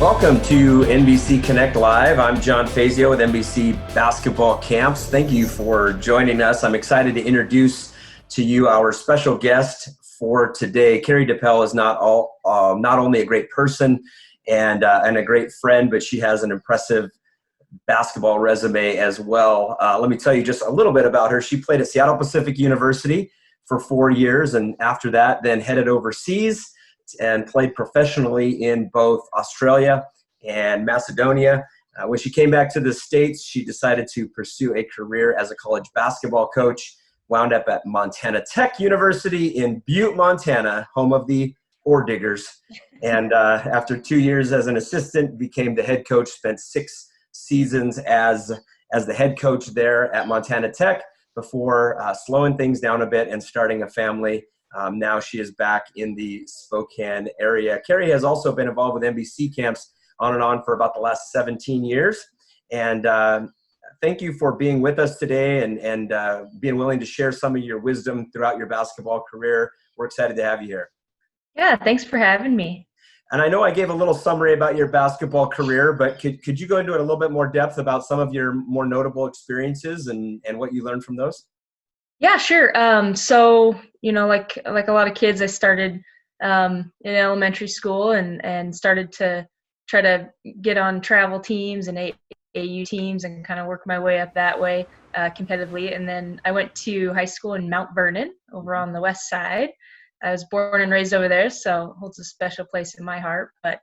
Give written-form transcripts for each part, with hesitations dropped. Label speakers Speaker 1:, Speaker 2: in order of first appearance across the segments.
Speaker 1: Welcome to NBC Connect Live. I'm John Fazio with NBC Basketball Camps. Thank you for joining us. I'm excited to introduce to you our special guest for today. Kerie DePell is not only a great person and a great friend, but she has an impressive basketball resume as well. Let me tell you just a little bit about her. She played at Seattle Pacific University for 4 years, and after that, then headed overseas and played professionally in both Australia and Macedonia. When she came back to the States, she decided to pursue a career as a college basketball coach, wound up at Montana Tech University in Butte, Montana, home of the Ore Diggers. And after 2 years as an assistant, became the head coach, spent 6 seasons as the head coach there at Montana Tech before slowing things down a bit and starting a family. Now she is back in the Spokane area. Kerie has also been involved with NBC camps on and on for about the last 17 years. And thank you for being with us today and being willing to share some of your wisdom throughout your basketball career. We're excited to have you here.
Speaker 2: Yeah, thanks for having me.
Speaker 1: And I know I gave a little summary about your basketball career, but could you go into it a little bit more depth about some of your more notable experiences and what you learned from those?
Speaker 2: Yeah, sure. So, like a lot of kids, I started in elementary school and started to try to get on travel teams and AU teams and kind of work my way up that way competitively. And then I went to high school in Mount Vernon over on the west side. I was born and raised over there, so it holds a special place in my heart. But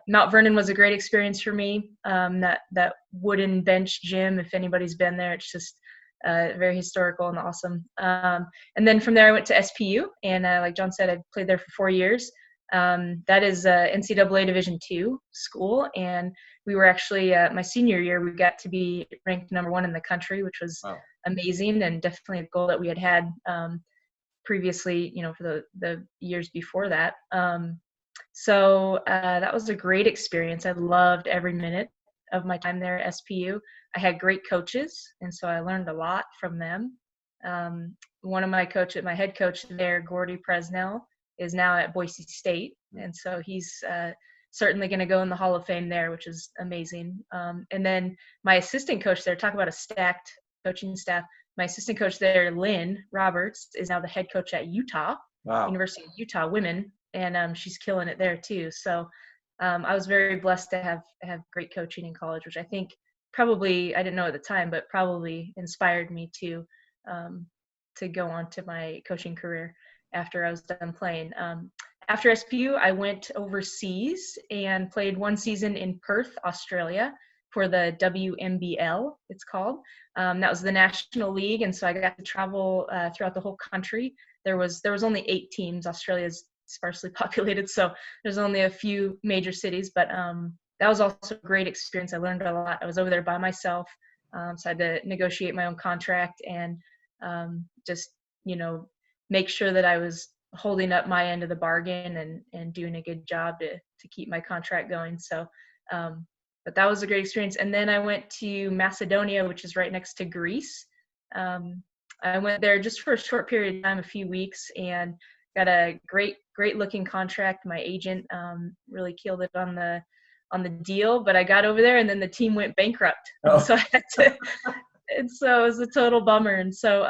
Speaker 2: Mount Vernon was a great experience for me. That wooden bench gym, if anybody's been there, it's just very historical and awesome. And then from there, I went to SPU, and like John said, I played there for 4 years. That is NCAA Division II school, and we were actually my senior year, we got to be ranked #1 in the country, which was amazing and definitely a goal that we had previously, for the years before that. So that was a great experience. I loved every minute of my time there at SPU. I had great coaches, and so I learned a lot from them. One of my head coach there, Gordy Presnell, is now at Boise State, and so he's certainly going to go in the Hall of Fame there, which is amazing. And then my assistant coach there, talk about a stacked coaching staff. My assistant coach there, Lynn Roberts, is now the head coach at University of Utah women, and she's killing it there too. So I was very blessed to have great coaching in college, which I think probably, I didn't know at the time, but probably inspired me to go on to my coaching career after I was done playing. After SPU, I went overseas and played 1 season in Perth, Australia, for the WNBL, it's called. That was the National League, and so I got to travel throughout the whole country. There was only 8 teams. Australia's sparsely populated, so there's only a few major cities, but that was also a great experience. I learned a lot. I was over there by myself, so I had to negotiate my own contract and just, make sure that I was holding up my end of the bargain and doing a good job to keep my contract going. So, but that was a great experience. And then I went to Macedonia, which is right next to Greece. I went there just for a short period of time, a few weeks, and got a great looking contract. My agent really killed it on the deal, but I got over there and then the team went bankrupt. So I had to, and so it was a total bummer. And so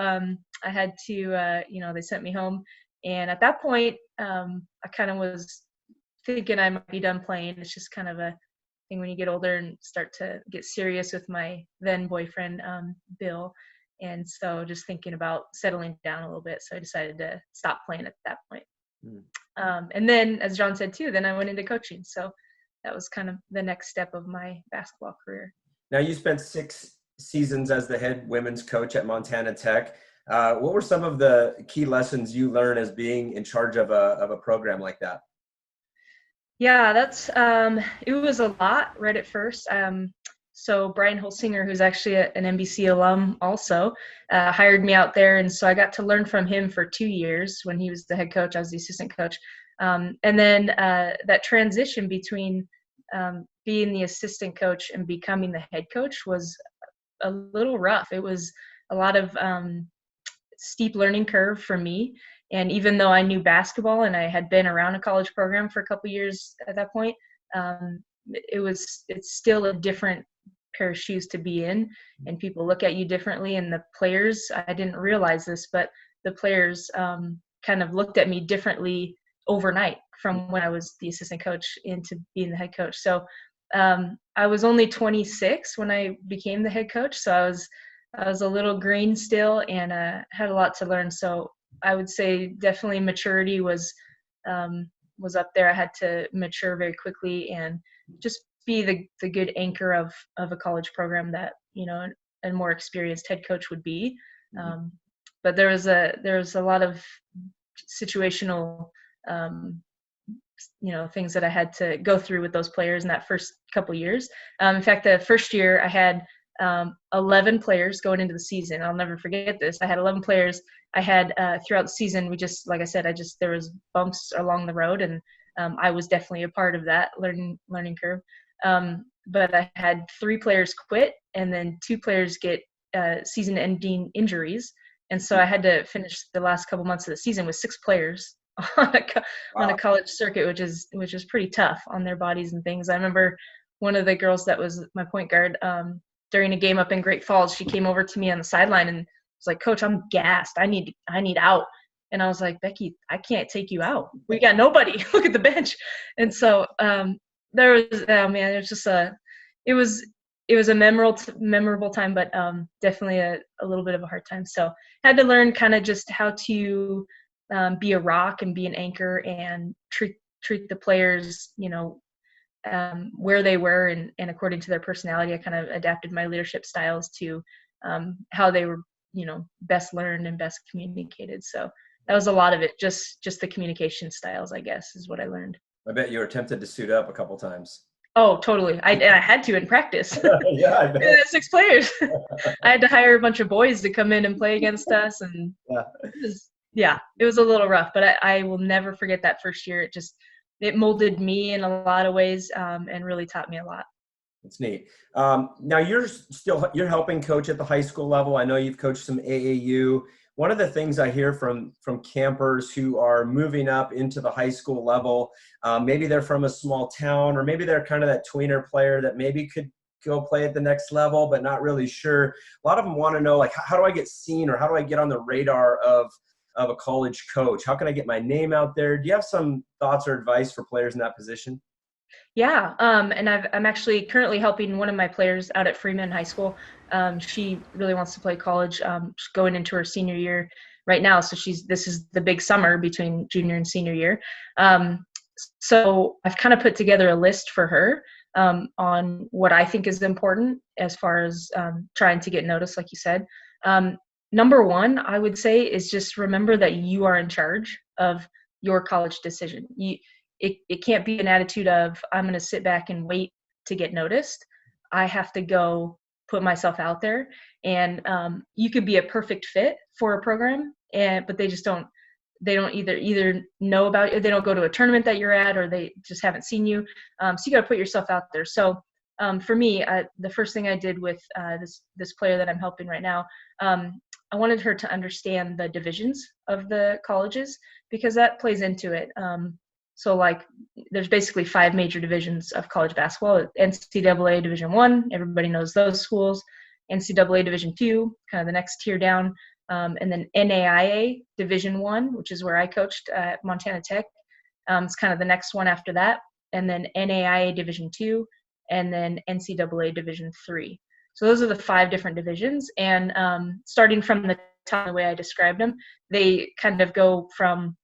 Speaker 2: I had to, they sent me home. And at that point, I kind of was thinking I might be done playing. It's just kind of a thing when you get older and start to get serious with my then boyfriend, Bill. And so just thinking about settling down a little bit. So I decided to stop playing at that point. And then, as John said too, then I went into coaching. So that was kind of the next step of my basketball career.
Speaker 1: Now, you spent 6 seasons as the head women's coach at Montana Tech. What were some of the key lessons you learned as being in charge of a program like that?
Speaker 2: Yeah, it was a lot right at first. So Brian Holsinger, who's actually an NBC alum also, hired me out there. And so I got to learn from him for 2 years when he was the head coach. I was the assistant coach. And then that transition between being the assistant coach and becoming the head coach was a little rough. It was a lot of steep learning curve for me. And even though I knew basketball and I had been around a college program for a couple years at that point, it's still a different pair of shoes to be in, and people look at you differently. And the players, I didn't realize this, but the players kind of looked at me differently overnight from when I was the assistant coach into being the head coach. So I was only 26 when I became the head coach, so I was a little green still, and had a lot to learn. So I would say definitely maturity was up there. I had to mature very quickly and just be the good anchor of a college program that, you know, a more experienced head coach would be. But there was a lot of situational you know, things that I had to go through with those players in that first couple years. In fact, the first year I had 11 players going into the season. I'll never forget this. I had 11 players. I had throughout the season, we just, like I said, there was bumps along the road, and I was definitely a part of that learning curve. But I had 3 players quit, and then 2 players get season-ending injuries. And so I had to finish the last couple months of the season with 6 players on a college circuit, which is pretty tough on their bodies and things. I remember one of the girls that was my point guard during a game up in Great Falls, she came over to me on the sideline and was like, "Coach, I'm gassed. I need out." And I was like, "Becky, I can't take you out. We got nobody. Look at the bench." And so there was, oh man, it was just it was a memorable time, but definitely a little bit of a hard time. So had to learn kind of just how to be a rock and be an anchor and treat the players, you know, where they were, and according to their personality. I kind of adapted my leadership styles to how they were, you know, best learned and best communicated. So that was a lot of it. Just the communication styles, I guess, is what I learned.
Speaker 1: I bet you were tempted to suit up a couple times.
Speaker 2: Oh, totally. I had to in practice.
Speaker 1: Yeah, I bet.
Speaker 2: 6 players. I had to hire a bunch of boys to come in and play against us, and it was a little rough. But I will never forget that first year. It molded me in a lot of ways, and really taught me a lot.
Speaker 1: It's neat. Now you're helping coach at the high school level. I know you've coached some AAU. One of the things I hear from campers who are moving up into the high school level, maybe they're from a small town, or maybe they're kind of that tweener player that maybe could go play at the next level, but not really sure. A lot of them want to know, like, how do I get seen, or how do I get on the radar of a college coach? How can I get my name out there? Do you have some thoughts or advice for players in that position?
Speaker 2: Yeah, and I'm actually currently helping one of my players out at Freeman High School. She really wants to play college. She's going into her senior year right now, so this is the big summer between junior and senior year. So I've kind of put together a list for her on what I think is important as far as trying to get noticed, like you said. Number one, I would say, is just remember that you are in charge of your college decision. It can't be an attitude of, I'm going to sit back and wait to get noticed. I have to go put myself out there. And you could be a perfect fit for a program, but they don't either know about you, they don't go to a tournament that you're at, or they just haven't seen you. So you got to put yourself out there. So for me, the first thing I did with this player that I'm helping right now, I wanted her to understand the divisions of the colleges, because that plays into it. So like there's basically 5 major divisions of college basketball. NCAA Division I, everybody knows those schools. NCAA Division II, kind of the next tier down. And then NAIA Division I, which is where I coached at Montana Tech. It's kind of the next one after that. And then NAIA Division II, and then NCAA Division III. So those are the 5 different divisions. And starting from the top, the way I described them, they kind of go from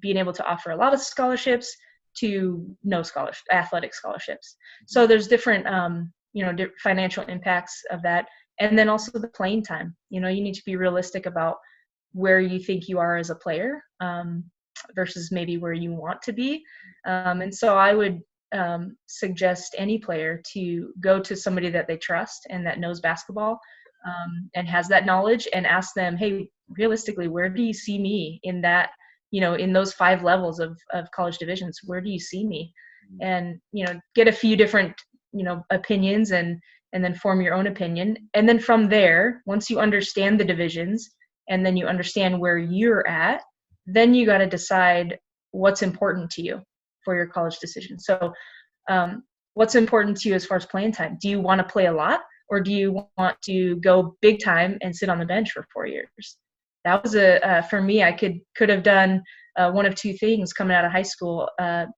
Speaker 2: being able to offer a lot of scholarships to no athletic scholarships. So there's different, financial impacts of that. And then also the playing time. You know, you need to be realistic about where you think you are as a player versus maybe where you want to be. And so I would suggest any player to go to somebody that they trust and that knows basketball and has that knowledge, and ask them, hey, realistically, where do you see me in that, in those 5 levels of college divisions? Where do you see me? And, get a few different, opinions, and then form your own opinion. And then from there, once you understand the divisions and then you understand where you're at, then you got to decide what's important to you for your college decision. So what's important to you as far as playing time? Do you want to play a lot, or do you want to go big time and sit on the bench for 4 years? That was for me, I could have done one of two things coming out of high school.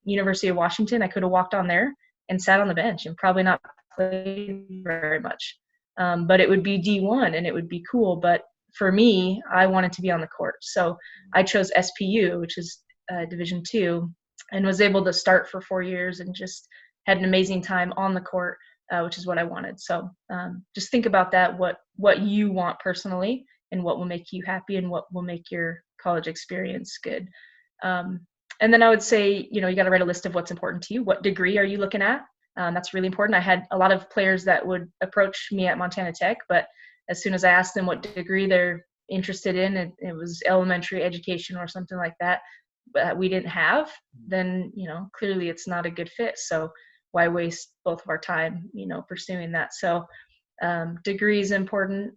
Speaker 2: University of Washington, I could have walked on there and sat on the bench and probably not played very much. But it would be D1 and it would be cool. But for me, I wanted to be on the court. So I chose SPU, which is Division II, and was able to start for 4 years and just had an amazing time on the court, which is what I wanted. So just think about that, what you want personally and what will make you happy and what will make your college experience good. And then I would say, you got to write a list of what's important to you. What degree are you looking at? That's really important. I had a lot of players that would approach me at Montana Tech, but as soon as I asked them what degree they're interested in, it was elementary education or something like that, but we didn't have, then, clearly it's not a good fit. So why waste both of our time, pursuing that? So degree is important.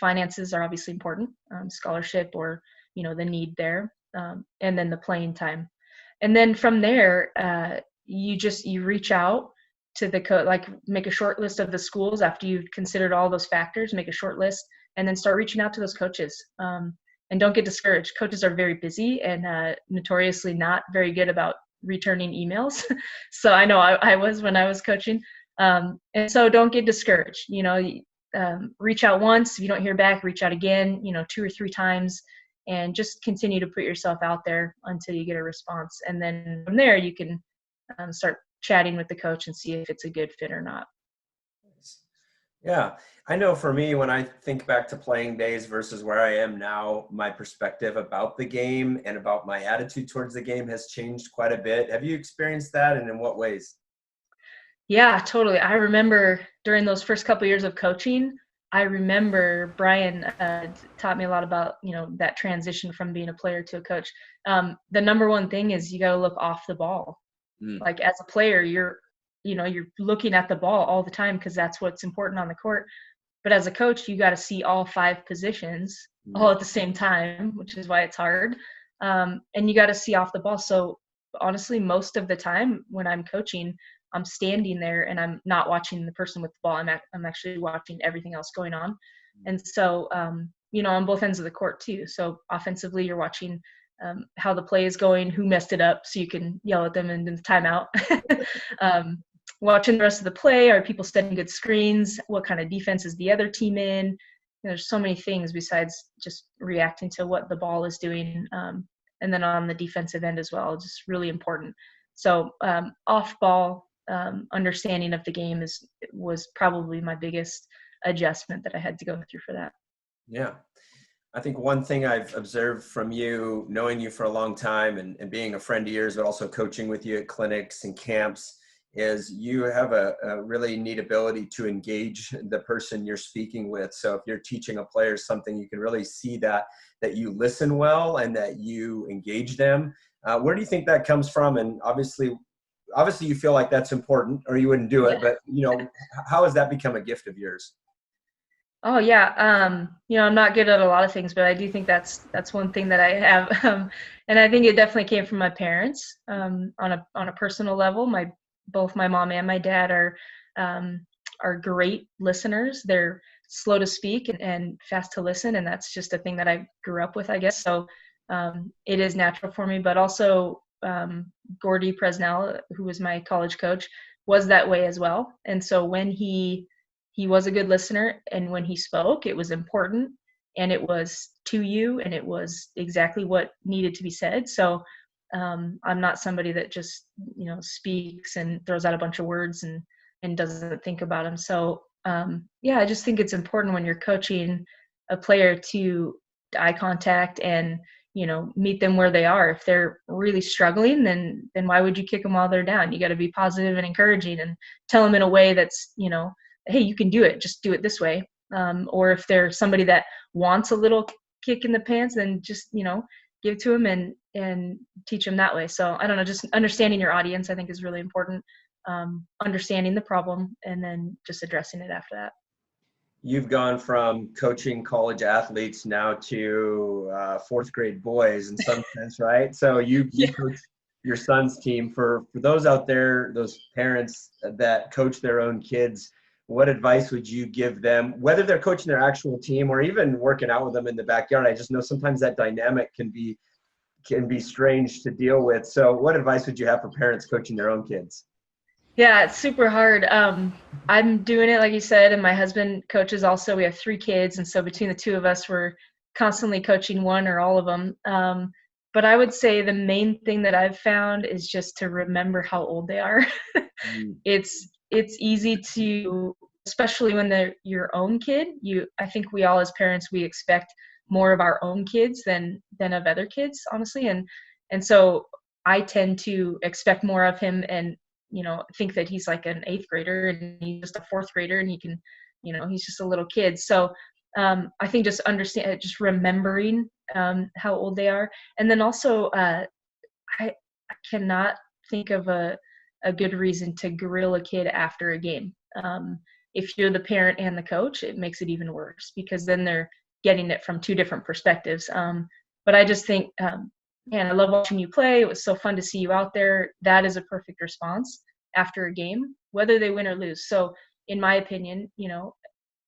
Speaker 2: Finances are obviously important, scholarship or, the need there, and then the playing time. And then from there, you reach out to the make a short list of the schools after you've considered all those factors, make a short list, and then start reaching out to those coaches. And don't get discouraged. Coaches are very busy and notoriously not very good about returning emails. So I know I was when I was coaching. And so don't get discouraged. Reach out once. If you don't hear back, reach out again, 2 or 3 times, and just continue to put yourself out there until you get a response. And then from there, you can start chatting with the coach and see if it's a good fit or not.
Speaker 1: Yeah, I know for me, when I think back to playing days versus where I am now, my perspective about the game and about my attitude towards the game has changed quite a bit. Have you experienced that, and in what ways?
Speaker 2: Yeah, totally. I remember during those first couple of years of coaching, I remember Brian taught me a lot about, that transition from being a player to a coach. The number one thing is you got to look off the ball. Like as a player, you're looking at the ball all the time because that's what's important on the court. But as a coach, you got to see all 5 positions all at the same time, which is why it's hard. And you got to see off the ball. So honestly, most of the time when I'm coaching, I'm standing there and I'm not watching the person with the ball. I'm actually watching everything else going on. And so, on both ends of the court too. So offensively, you're watching how the play is going, who messed it up, so you can yell at them and then timeout. Watching the rest of the play, are people setting good screens? What kind of defense is the other team in? There's so many things besides just reacting to what the ball is doing. And then on the defensive end as well, just really important. So off ball understanding of the game was probably my biggest adjustment that I had to go through for that.
Speaker 1: Yeah. I think one thing I've observed from you, knowing you for a long time and being a friend of yours, but also coaching with you at clinics and camps, is you have a really neat ability to engage the person you're speaking with. So if you're teaching a player something, you can really see that you listen well and that you engage them. Where do you think that comes from? And obviously you feel like that's important or you wouldn't do it, but how has that become a gift of yours?
Speaker 2: Oh yeah. I'm not good at a lot of things, but I do think that's one thing that I have. And I think it definitely came from my parents, on a personal level. Both my mom and my dad are great listeners. They're slow to speak and fast to listen. And that's just a thing that I grew up with, I guess. So it is natural for me, but also Gordy Presnell, who was my college coach, was that way as well. And so when he was a good listener, and when he spoke, it was important and it was to you and it was exactly what needed to be said. So I'm not somebody that just, speaks and throws out a bunch of words and doesn't think about them. So I just think it's important when you're coaching a player to eye contact and, meet them where they are. If they're really struggling, then why would you kick them while they're down? You got to be positive and encouraging and tell them in a way that's, hey, you can do it. Just do it this way. Or if they're somebody that wants a little kick in the pants, then just, give it to them and teach them that way. So I don't know, just understanding your audience, I think, is really important. Understanding the problem and then just addressing it after that.
Speaker 1: You've gone from coaching college athletes now to 4th grade boys in some sense, right? So you coach your son's team. For those out there, those parents that coach their own kids, what advice would you give them, whether they're coaching their actual team or even working out with them in the backyard? I just know sometimes that dynamic can be strange to deal with. So what advice would you have for parents coaching their own kids?
Speaker 2: Yeah, it's super hard. I'm doing it, like you said, and my husband coaches also. We have 3 kids, and so between the two of us, we're constantly coaching one or all of them. But I would say the main thing that I've found is just to remember how old they are.
Speaker 1: Mm,
Speaker 2: It's easy to, especially when they're your own kid. I think we all as parents, we expect more of our own kids than of other kids, honestly. And so I tend to expect more of him, and think that he's like an 8th grader and he's just a 4th grader, and he can, he's just a little kid. So I think just remembering how old they are. And then also I cannot think of a good reason to grill a kid after a game. If you're the parent and the coach, it makes it even worse, because then they're getting it from 2 different perspectives. But I just think, man, I love watching you play. It was so fun to see you out there. That is a perfect response after a game, whether they win or lose. So in my opinion,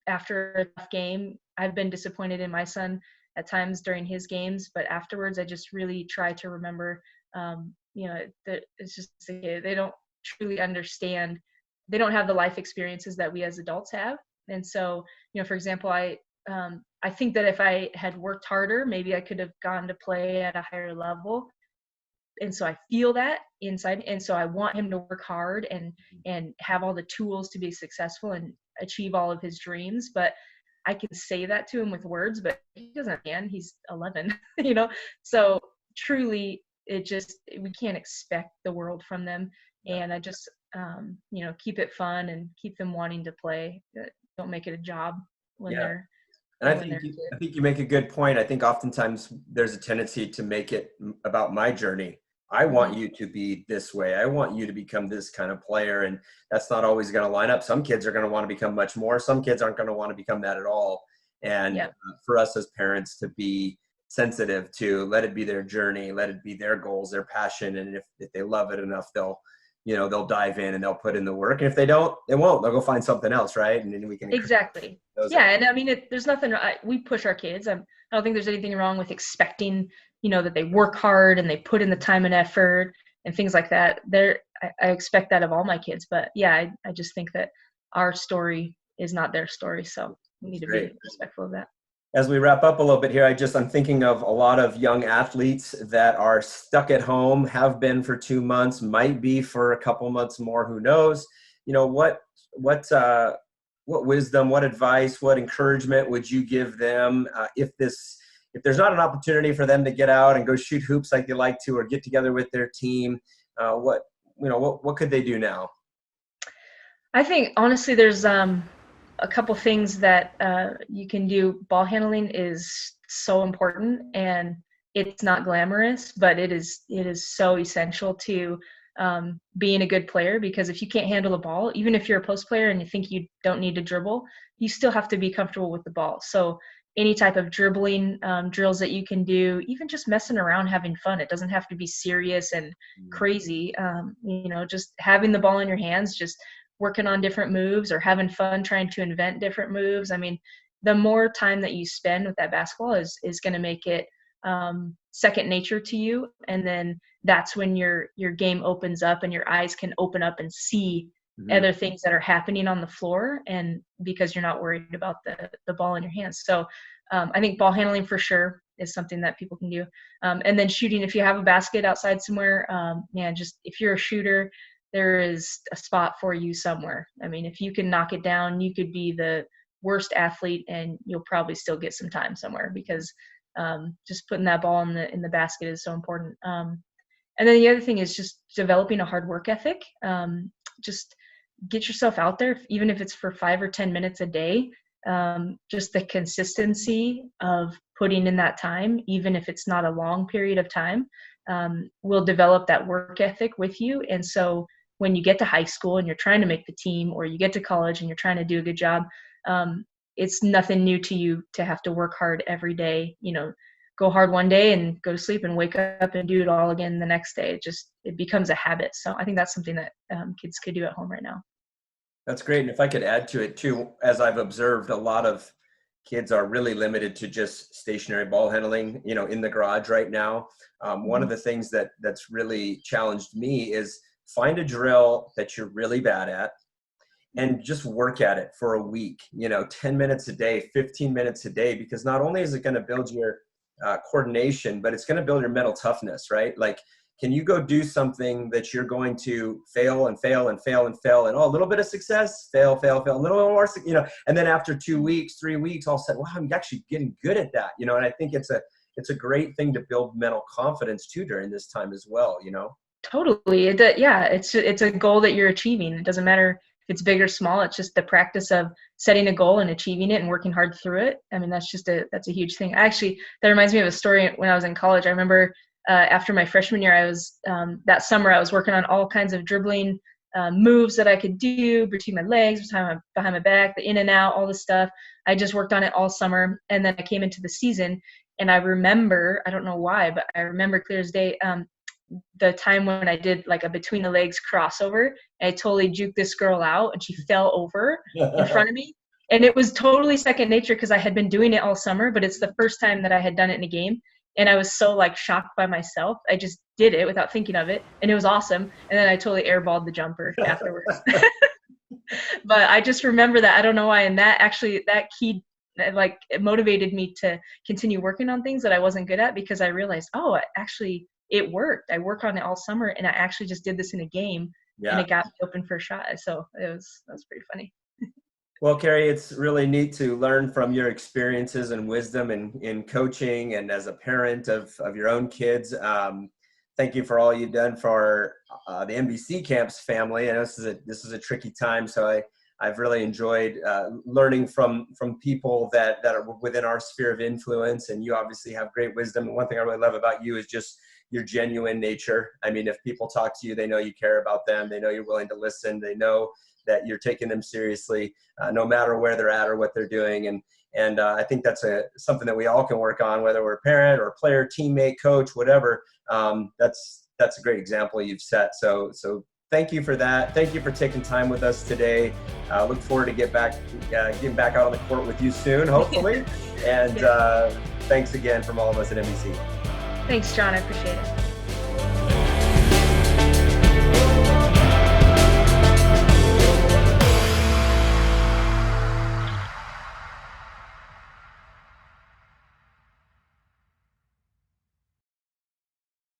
Speaker 2: after a tough game, I've been disappointed in my son at times during his games, but afterwards I just really try to remember, that it's just they don't truly understand. They don't have the life experiences that we as adults have. And so, for example, I think that if I had worked harder, maybe I could have gone to play at a higher level. And so I feel that inside, and so I want him to work hard and have all the tools to be successful and achieve all of his dreams. But I can say that to him with words, but he doesn't understand. He's 11. So truly, we can't expect the world from them. And I just keep it fun and keep them wanting to play. Don't make it a job when
Speaker 1: yeah.
Speaker 2: they're
Speaker 1: And
Speaker 2: when they're a
Speaker 1: I
Speaker 2: kid.
Speaker 1: think you make a good point. I think oftentimes there's a tendency to make it about my journey. I want
Speaker 2: Mhm.
Speaker 1: you to be this way. I want you to become this kind of player. And that's not always going to line up. Some kids are going to want to become much more. Some kids aren't going to want to become that at all. And
Speaker 2: Yeah.
Speaker 1: for us as parents to be sensitive to let it be their journey, let it be their goals, their passion. And if they love it enough, they'll dive in and they'll put in the work. And if they don't, they won't. They'll go find something else, right? And then we can encourage
Speaker 2: Exactly.
Speaker 1: those.
Speaker 2: Yeah, and I mean, there's nothing. We push our kids. I don't think there's anything wrong with expecting, that they work hard and they put in the time and effort and things like that. I expect that of all my kids. But yeah, I just think that our story is not their story, so we need
Speaker 1: That's
Speaker 2: to
Speaker 1: great.
Speaker 2: be respectful of that.
Speaker 1: As we wrap up a little bit here, I'm thinking of a lot of young athletes that are stuck at home, have been for 2 months, might be for a couple months more, who knows? What what uh, what wisdom, what advice, what encouragement would you give them if there's not an opportunity for them to get out and go shoot hoops like they like to, or get together with their team? What could they do now?
Speaker 2: I think honestly, there's a couple things that you can do. Ball handling is so important, and it's not glamorous, but it is so essential to being a good player. Because if you can't handle the ball, even if you're a post player and you think you don't need to dribble, you still have to be comfortable with the ball. So any type of dribbling drills that you can do, even just messing around, having fun. It doesn't have to be serious and crazy. Just having the ball in your hands, just working on different moves or having fun trying to invent different moves. I mean, the more time that you spend with that basketball is going to make it second nature to you. And then that's when your game opens up and your eyes can open up and see
Speaker 1: Mhm.
Speaker 2: other things that are happening on the floor, and because you're not worried about the ball in your hands. So I think ball handling for sure is something that people can do. And then shooting, if you have a basket outside somewhere, just if you're a shooter, there is a spot for you somewhere. I mean, if you can knock it down, you could be the worst athlete and you'll probably still get some time somewhere, because just putting that ball in the basket is so important. And then the other thing is just developing a hard work ethic. Just get yourself out there, even if it's for 5 or 10 minutes a day. Just the consistency of putting in that time, even if it's not a long period of time, will develop that work ethic with you. And so when you get to high school and you're trying to make the team, or you get to college and you're trying to do a good job, it's nothing new to you to have to work hard every day, go hard one day and go to sleep and wake up and do it all again the next day. It becomes a habit. So I think that's something that kids could do at home right now.
Speaker 1: That's great. And if I could add to it too, as I've observed, a lot of kids are really limited to just stationary ball handling, in the garage right now. One of the things that's really challenged me is find a drill that you're really bad at and just work at it for a week, 10 minutes a day, 15 minutes a day, because not only is it going to build your coordination, but it's going to build your mental toughness, right? Like, can you go do something that you're going to fail and fail and fail and fail and a little bit of success, fail, fail, fail, a little bit more, and then after 2 weeks, 3 weeks, all said, wow, I'm actually getting good at that, and I think it's a great thing to build mental confidence too during this time as well,
Speaker 2: Totally. It's a goal that you're achieving. It doesn't matter if it's big or small. It's just the practice of setting a goal and achieving it and working hard through it. I mean, that's a huge thing. Actually, that reminds me of a story when I was in college. I remember after my freshman year, I was that summer I was working on all kinds of dribbling moves that I could do between my legs, behind my back, the in and out, all this stuff. I just worked on it all summer, and then I came into the season, and I remember, I don't know why, but I remember clear as day, the time when I did like a between the legs crossover, and I totally juked this girl out, and she fell over in front of me. And it was totally second nature because I had been doing it all summer, but it's the first time that I had done it in a game. And I was so like shocked by myself. I just did it without thinking of it, and it was awesome. And then I totally airballed the jumper afterwards. But I just remember that. I don't know why. And that key, like, it motivated me to continue working on things that I wasn't good at, because I realized, it worked. I worked on it all summer, and I actually just did this in a game, and it got me open for a shot. So that was pretty funny.
Speaker 1: Well, Kerie, it's really neat to learn from your experiences and wisdom in coaching and as a parent of your own kids. Thank you for all you've done for the NBC Camps family. I know this is a tricky time, so I've really enjoyed learning from people that are within our sphere of influence, and you obviously have great wisdom. And one thing I really love about you is just your genuine nature. I mean, if people talk to you, they know you care about them. They know you're willing to listen. They know that you're taking them seriously, no matter where they're at or what they're doing. And I think that's something that we all can work on, whether we're a parent or a player, teammate, coach, whatever. That's a great example you've set. So thank you for that. Thank you for taking time with us today. Look forward to getting back out on the court with you soon, hopefully. And thanks again from all of us at NBC.
Speaker 2: Thanks, John. I appreciate it.